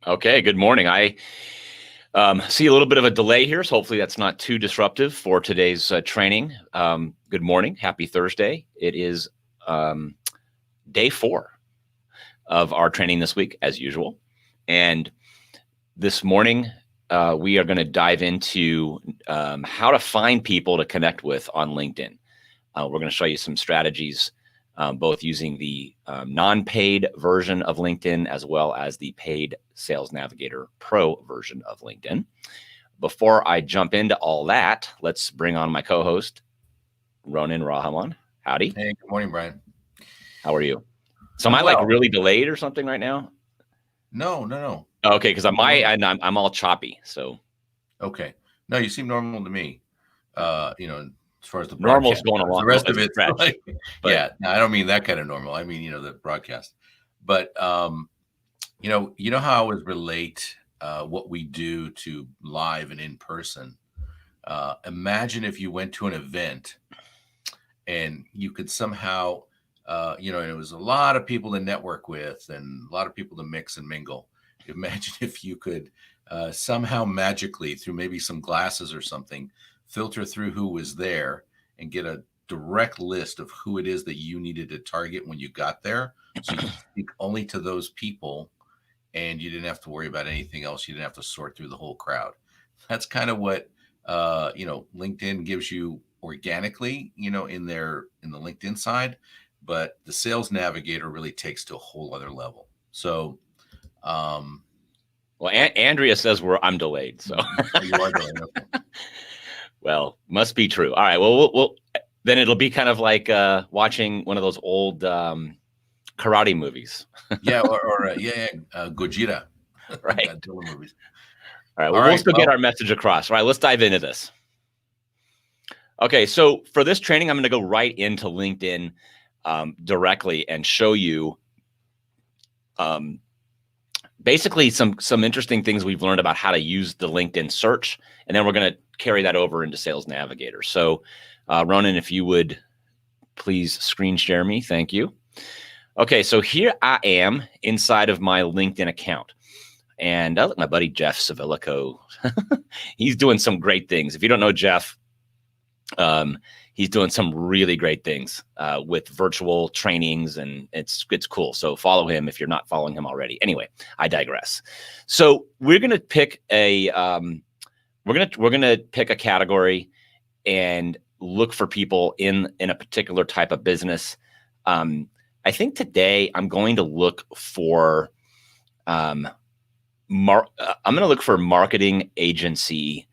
Okay, good morning. I see a little bit of a delay here, so hopefully that's not too disruptive for today's training. Good morning. Happy Thursday. It is day 4 of our training this week, as usual. And this morning, we are going to dive into how to find people to connect with on LinkedIn. We're going to show you some strategies, both using the non-paid version of LinkedIn as well as the paid Sales Navigator Pro version of LinkedIn. Before I jump into all that, let's bring on my co-host, Ronan Rahaman. Howdy. Hey, good morning, Brian. How are you? So am I like really delayed or something right now? No. Okay, because I'm all choppy. So okay, no, you seem normal to me. As far as the normal's going along. The rest of it, like, yeah. No, I don't mean that kind of normal. I mean, the broadcast. But you know how I would relate what we do to live and in person. Imagine if you went to an event and you could somehow, and it was a lot of people to network with and a lot of people to mix and mingle. Imagine if you could somehow magically, through maybe some glasses or something, filter through who was there and get a direct list of who it is that you needed to target when you got there. So you could speak only to those people and you didn't have to worry about anything else. You didn't have to sort through the whole crowd. That's kind of what, LinkedIn gives you organically, in the LinkedIn side, but the Sales Navigator really takes to a whole other level. So, well, Andrea says I'm delayed, so you are delayed. Okay. Well, must be true. All right. Well, we'll then it'll be kind of like watching one of those old karate movies. Yeah, or Gojira, right? Godzilla movies. All right. Well, we'll still get our message across. All right. Let's dive into this. Okay. So for this training, I'm going to go right into LinkedIn directly and show you basically some interesting things we've learned about how to use the LinkedIn search, and then we're going to carry that over into Sales Navigator. So, Ronan, if you would please screen share me, thank you. Okay, so here I am inside of my LinkedIn account, and I look, my buddy Jeff Savilico, he's doing some great things. If you don't know Jeff, he's doing some really great things with virtual trainings, and it's cool. So follow him if you're not following him already. Anyway, I digress. So we're gonna pick a we're gonna pick a category and look for people in a particular type of business. I think today I'm going to look for I'm gonna look for marketing agency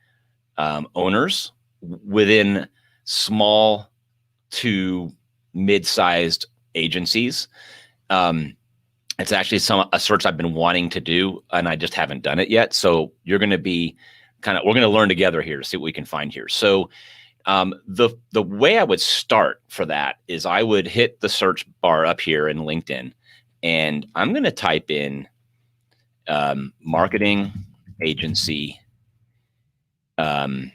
owners within small to mid-sized agencies. It's actually a search I've been wanting to do, and I just haven't done it yet. So you're going to be we're going to learn together here to see what we can find here. So the way I would start for that is I would hit the search bar up here in LinkedIn, and I'm going to type in marketing agency. And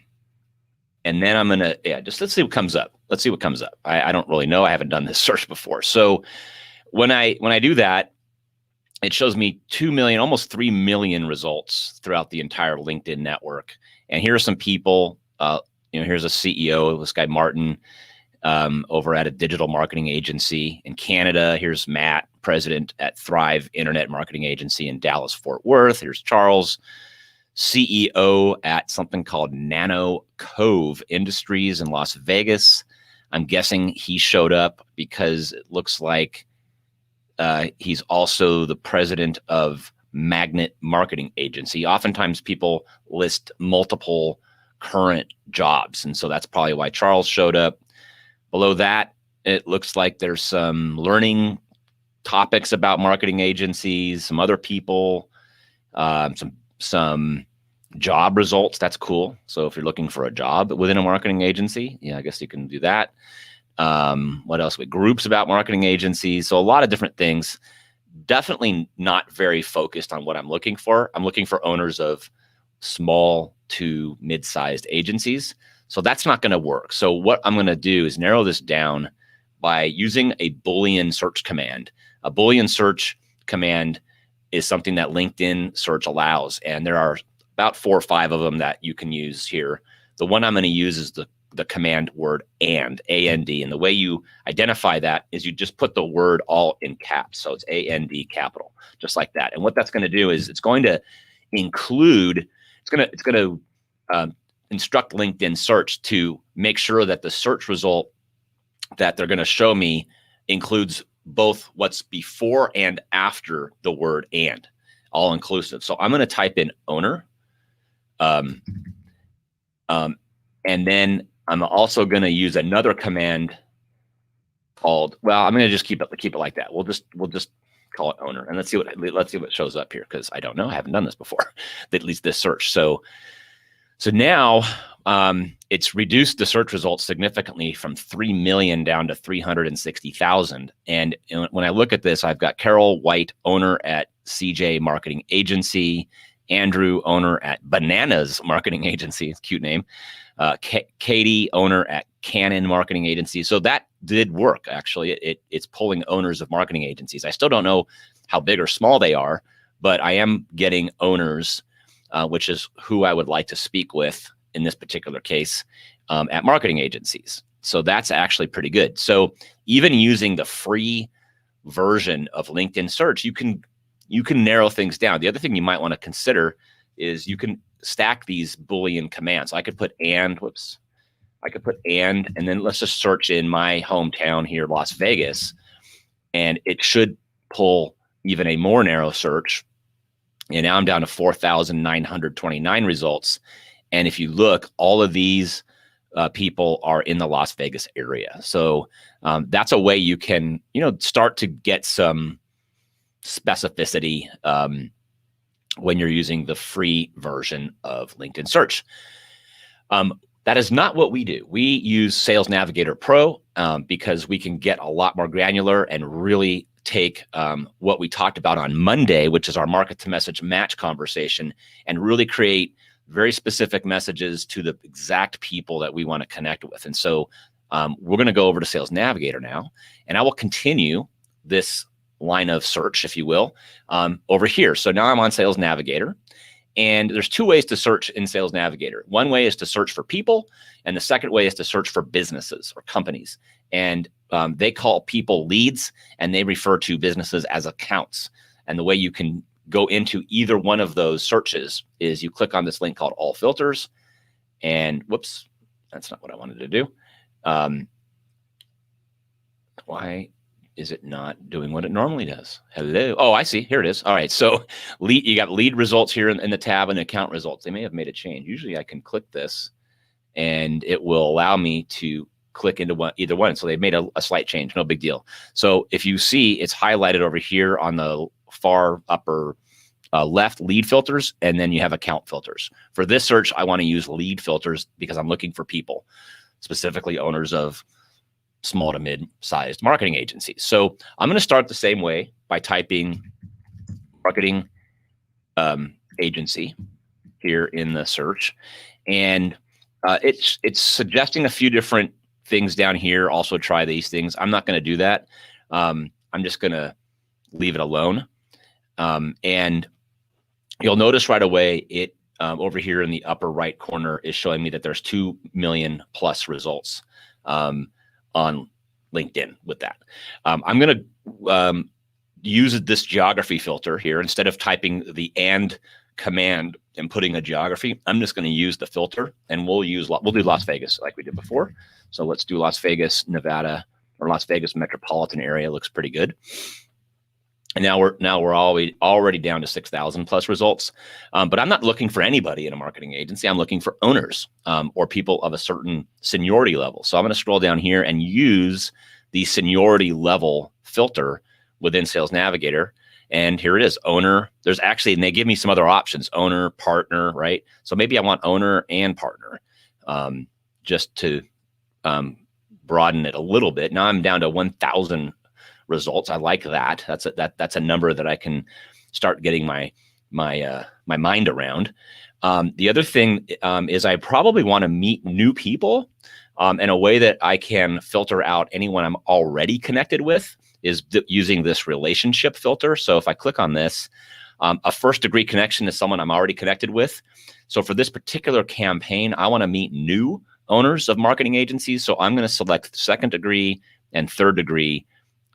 then I'm going to, let's see what comes up. Let's see what comes up. I don't really know. I haven't done this search before. So when I do that, it shows me 2 million, almost 3 million results throughout the entire LinkedIn network. And here are some people, here's a CEO, this guy, Martin, over at a digital marketing agency in Canada. Here's Matt, president at Thrive Internet Marketing Agency in Dallas, Fort Worth. Here's Charles, CEO at something called Nano Cove Industries in Las Vegas. I'm guessing he showed up because it looks like he's also the president of Magnet Marketing Agency. Oftentimes people list multiple current jobs, and so that's probably why Charles showed up. Below that, it looks like there's some learning topics about marketing agencies, some other people, some job results. That's cool. So if you're looking for a job within a marketing agency, I guess you can do that. What else? With groups about marketing agencies. So a lot of different things. Definitely not very focused on what I'm looking for. I'm looking for owners of small to mid-sized agencies. So that's not going to work. So what I'm going to do is narrow this down by using a Boolean search command. A Boolean search command is something that LinkedIn search allows. And there are about 4 or 5 of them that you can use here. The one I'm going to use is the command word A-N-D. And the way you identify that is you just put the word all in caps. So it's A-N-D capital, just like that. And what that's going to do is it's going to include, it's going to instruct LinkedIn search to make sure that the search result that they're going to show me includes both what's before and after the word and, all inclusive. So I'm going to type in owner. And then I'm also going to use another command called, well, I'm going to just keep it like that. We'll just call it owner, and let's see what shows up here, because I don't know, I haven't done this before, at least this search. So now it's reduced the search results significantly from 3 million down to 360,000. And when I look at this, I've got Carol White, owner at CJ Marketing Agency, Andrew, owner at Bananas Marketing Agency, cute name, Katie, owner at Canon Marketing Agency. So that did work, actually. It's pulling owners of marketing agencies. I still don't know how big or small they are, but I am getting owners, which is who I would like to speak with in this particular case, at marketing agencies. So that's actually pretty good. So even using the free version of LinkedIn search, you can narrow things down. The other thing you might want to consider is you can stack these Boolean commands. So I could put and then let's just search in my hometown here, Las Vegas, and it should pull even a more narrow search. And now I'm down to 4,929 results. And if you look, all of these people are in the Las Vegas area. So that's a way you can, start to get some specificity when you're using the free version of LinkedIn search. That is not what we do. We use Sales Navigator Pro because we can get a lot more granular and really take what we talked about on Monday, which is our market to message match conversation, and really create very specific messages to the exact people that we want to connect with. And so we're going to go over to Sales Navigator now, and I will continue this line of search, if you will, over here. So now I'm on Sales Navigator, and there's 2 ways to search in Sales Navigator. One way is to search for people, and the second way is to search for businesses or companies. And they call people leads, and they refer to businesses as accounts. And the way you can go into either one of those searches is you click on this link called All Filters, and whoops, that's not what I wanted to do. Why is it not doing what it normally does? Hello. Oh, I see. Here it is. All right. So you got lead results here in the tab and account results. They may have made a change. Usually I can click this and it will allow me to click into either one. So they've made a slight change. No big deal. So if you see, it's highlighted over here on the far upper left, lead filters, and then you have account filters. For this search, I want to use lead filters because I'm looking for people, specifically owners of small to mid-sized marketing agencies. So I'm going to start the same way by typing marketing agency here in the search. And it's suggesting a few different things down here. Also try these things. I'm not going to do that. I'm just going to leave it alone. And you'll notice right away it over here in the upper right corner is showing me that there's 2 million plus results on LinkedIn with that. I'm going to use this geography filter here. Instead of typing the and command and putting a geography, I'm just going to use the filter, and we'll do Las Vegas like we did before. So let's do Las Vegas, Nevada, or Las Vegas metropolitan area. Looks pretty good. And now we're already down to 6,000 plus results. But I'm not looking for anybody in a marketing agency. I'm looking for owners or people of a certain seniority level. So I'm going to scroll down here and use the seniority level filter within Sales Navigator. And here it is, owner. There's actually, and they give me some other options, owner, partner, right? So maybe I want owner and partner just to broaden it a little bit. Now I'm down to 1,000 results. I like that. That's a number that I can start getting my mind around. The other thing is I probably want to meet new people in a way that I can filter out anyone I'm already connected with is using this relationship filter. So if I click on this, a first degree connection is someone I'm already connected with. So for this particular campaign, I want to meet new owners of marketing agencies. So I'm going to select second degree and third degree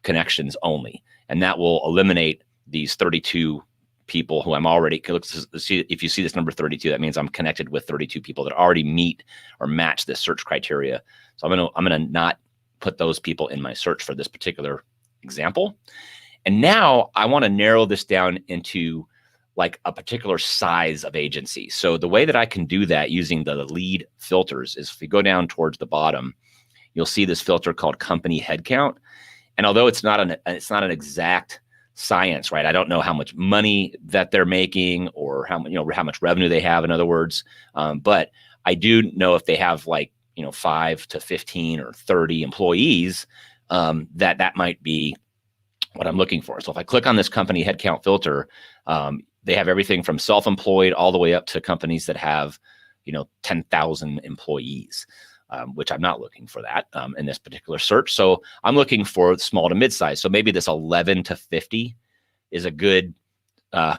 connections only. And that will eliminate these 32 people who I'm already, if you see this number 32, that means I'm connected with 32 people that already meet or match this search criteria. So I'm gonna not put those people in my search for this particular example. And now I want to narrow this down into like a particular size of agency. So the way that I can do that using the lead filters is if we go down towards the bottom, you'll see this filter called company headcount. And although it's not an exact science, right? I don't know how much money that they're making or how much revenue they have, in other words. But I do know if they have 5 to 15 or 30 employees, that might be what I'm looking for. So if I click on this company headcount filter, they have everything from self-employed all the way up to companies that have, 10,000 employees. Which I'm not looking for that in this particular search. So I'm looking for small to mid-size. So maybe this 11 to 50 is a good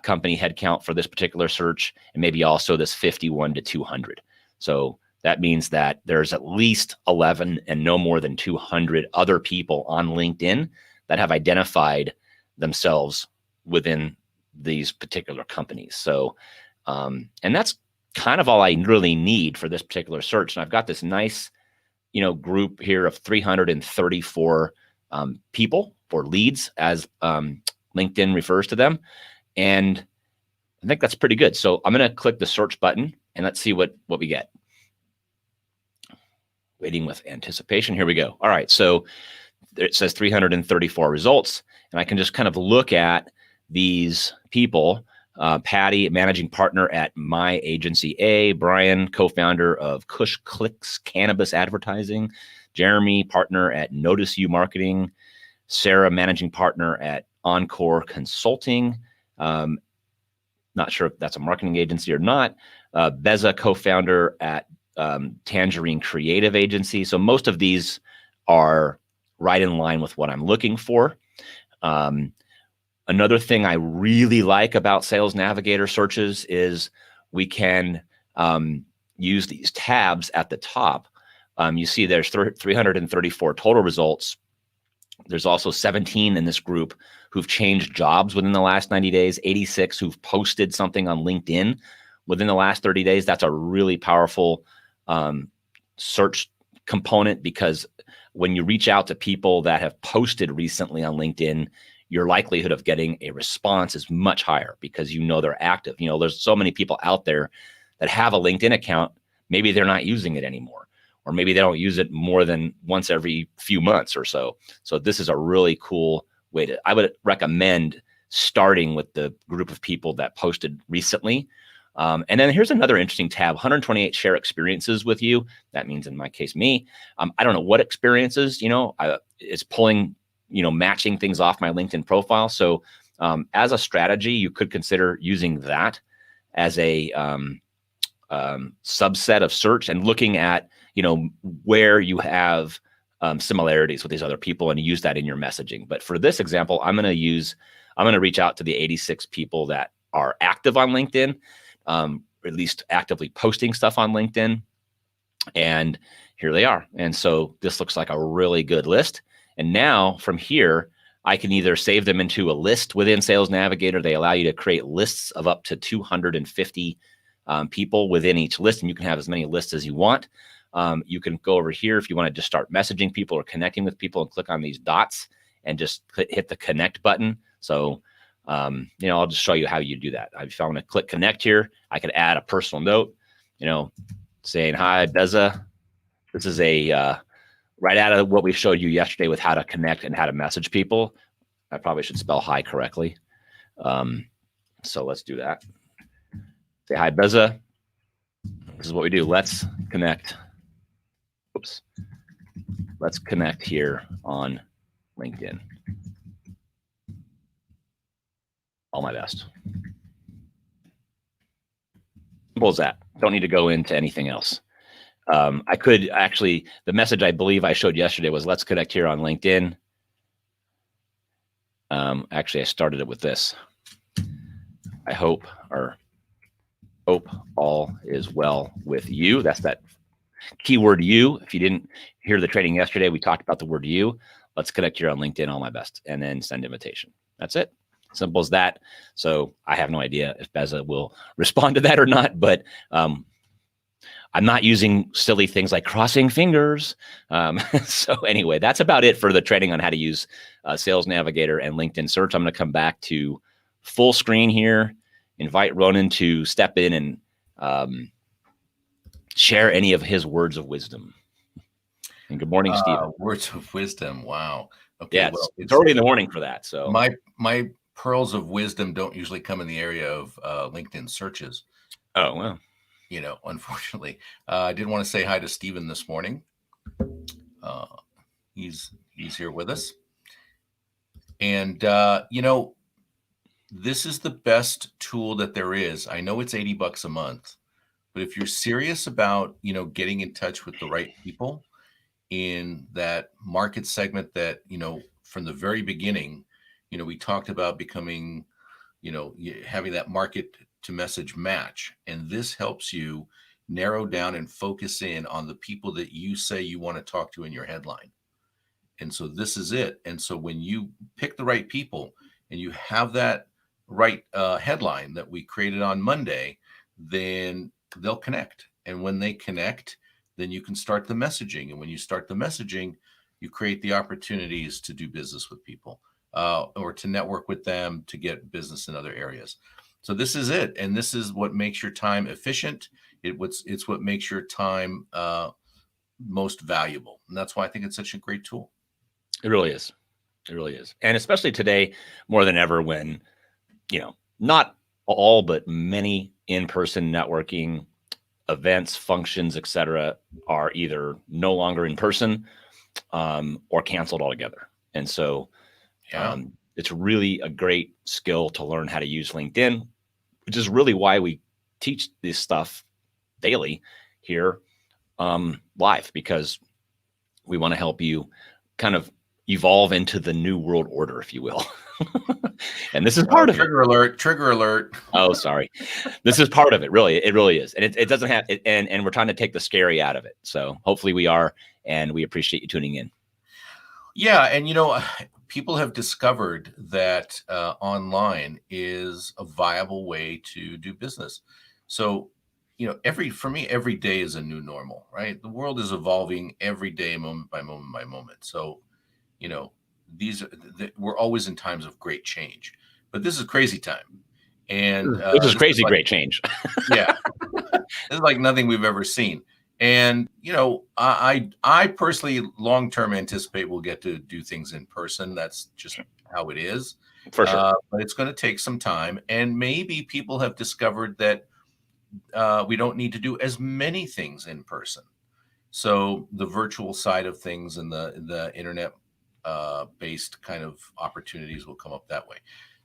company headcount for this particular search, and maybe also this 51 to 200. So that means that there's at least 11 and no more than 200 other people on LinkedIn that have identified themselves within these particular companies. So, and that's kind of all I really need for this particular search. And I've got this nice, group here of 334 people or leads, as LinkedIn refers to them. And I think that's pretty good. So I'm going to click the search button and let's see what we get. Waiting with anticipation. Here we go. All right. So it says 334 results. And I can just kind of look at these people. Patty, managing partner at My Agency A. Brian, co-founder of Kush Clicks Cannabis Advertising. Jeremy, partner at Notice You Marketing. Sarah, managing partner at Encore Consulting. Not sure if that's a marketing agency or not. Beza, co-founder at Tangerine Creative Agency. So most of these are right in line with what I'm looking for. Another thing I really like about Sales Navigator searches is we can use these tabs at the top. You see there's 334 total results. There's also 17 in this group who've changed jobs within the last 90 days, 86 who've posted something on LinkedIn within the last 30 days. That's a really powerful search component, because when you reach out to people that have posted recently on LinkedIn, your likelihood of getting a response is much higher because they're active. There's so many people out there that have a LinkedIn account. Maybe they're not using it anymore, or maybe they don't use it more than once every few months or so. So this is a really cool way I would recommend starting with the group of people that posted recently. And then here's another interesting tab, 128 share experiences with you. That means in my case, me. I don't know what experiences, it's pulling, matching things off my LinkedIn profile. So as a strategy, you could consider using that as a subset of search and looking at, where you have similarities with these other people and use that in your messaging. But for this example, I'm going to reach out to the 86 people that are active on LinkedIn, or at least actively posting stuff on LinkedIn. And here they are. And so this looks like a really good list. And now from here, I can either save them into a list within Sales Navigator. They allow you to create lists of up to 250 people within each list, and you can have as many lists as you want. You can go over here if you want to just start messaging people or connecting with people and click on these dots and just hit the connect button. So, I'll just show you how you do that. If I want to click connect here, I could add a personal note, saying, hi, Beza. This is right out of what we showed you yesterday with how to connect and how to message people. I probably should spell hi correctly. So let's do that. Say hi, Beza. This is what we do. Let's connect. Oops. Let's connect here on LinkedIn. All my best. Simple as that. Don't need to go into anything else. I could actually, the message I believe I showed yesterday was let's connect here on LinkedIn. Actually, I started it with this. I hope all is well with you. That's that keyword you. If you didn't hear the training yesterday, we talked about the word you. Let's connect here on LinkedIn, all my best, and then send invitation. That's it. Simple as that. So I have no idea if Beza will respond to that or not, but I'm not using silly things like crossing fingers. So anyway, that's about it for the training on how to use Sales Navigator and LinkedIn Search. I'm going to come back to full screen here, invite Ronan to step in and share any of his words of wisdom. And good morning, Steve. Words of wisdom. Wow. Okay. Yeah, it's early in the morning for that. So my pearls of wisdom don't usually come in the area of LinkedIn searches. Oh, well. Unfortunately, I did want to say hi to Steven this morning. He's here with us. And, this is the best tool that there is. I know it's $80 a month, but if you're serious about, getting in touch with the right people in that market segment that, from the very beginning, we talked about becoming, having that market to message match. And this helps you narrow down and focus in on the people that you say you want to talk to in your headline. And so this is it. And so when you pick the right people and you have that right headline that we created on Monday, then they'll connect. And when they connect, then you can start the messaging. And when you start the messaging, you create the opportunities to do business with people or to network with them to get business in other areas. So this is it. And this is what makes your time efficient. It's what makes your time most valuable. And that's why I think it's such a great tool. It really is. It really is. And especially today, more than ever, when, not all, but many in-person networking events, functions, et cetera, are either no longer in person or canceled altogether. And so it's really a great skill to learn how to use LinkedIn, which is really why we teach this stuff daily here live, because we want to help you kind of evolve into the new world order, if you will. And this is part of trigger alert. Oh, sorry. This is part of it. Really. It really is. And it doesn't have it. And we're trying to take the scary out of it. So hopefully we are, and we appreciate you tuning in. Yeah. And, people have discovered that online is a viable way to do business. So, for me, every day is a new normal, right? The world is evolving every day, moment by moment by moment. So, we're always in times of great change, but this is crazy time. And this is crazy, great change. Yeah. This is like nothing we've ever seen. And, I personally long-term anticipate we'll get to do things in person. That's just how it is. For sure. But it's going to take some time. And maybe people have discovered that we don't need to do as many things in person. So the virtual side of things and the internet based kind of opportunities will come up that way.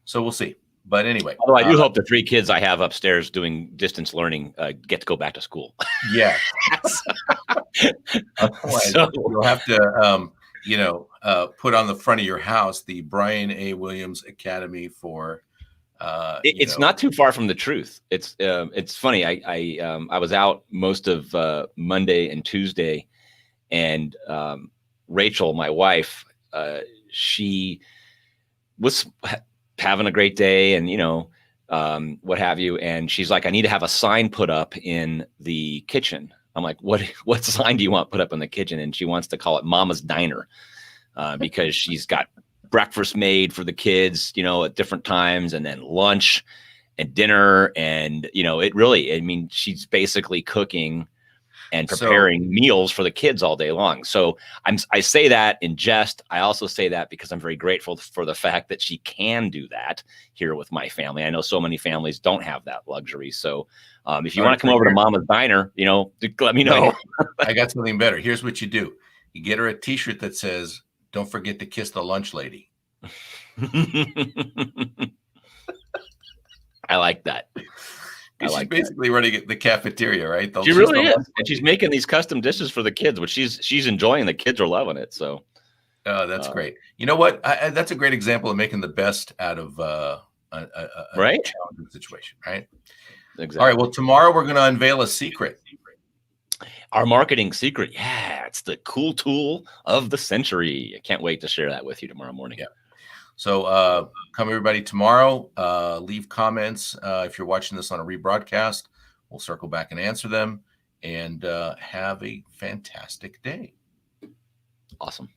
So we'll see. But anyway. Although I do hope the 3 kids I have upstairs doing distance learning get to go back to school. Yeah. Otherwise, you'll have to, put on the front of your house the Brian A. Williams Academy for. It's not too far from the truth. It's funny. I was out most of Monday and Tuesday, and Rachel, my wife, she was having a great day, and what have you. And she's like, I need to have a sign put up in the kitchen. I'm like, what sign do you want put up in the kitchen? And she wants to call it Mama's Diner because she's got breakfast made for the kids, at different times, and then lunch and dinner. And, she's basically cooking and preparing meals for the kids all day long. So I say that in jest. I also say that because I'm very grateful for the fact that she can do that here with my family. I know so many families don't have that luxury. So if you want to come over to Mama's Diner, let me know. I got something better. Here's what you do. You get her a t-shirt that says, "Don't forget to kiss the lunch lady." I like that. She's basically running the cafeteria, right? She really is. And she's making these custom dishes for the kids, which she's enjoying. The kids are loving it. So Oh, that's Uh, great. You know what? That's a great example of making the best out of a right? challenging situation, right? All right. Well, Exactly. tomorrow we're going to unveil a secret. Our marketing secret. Yeah, it's the cool tool of the century. I can't wait to share that with you tomorrow morning. Yeah. So come everybody tomorrow. Leave comments if you're watching this on a rebroadcast. We'll circle back and answer them. And have a fantastic day. Awesome.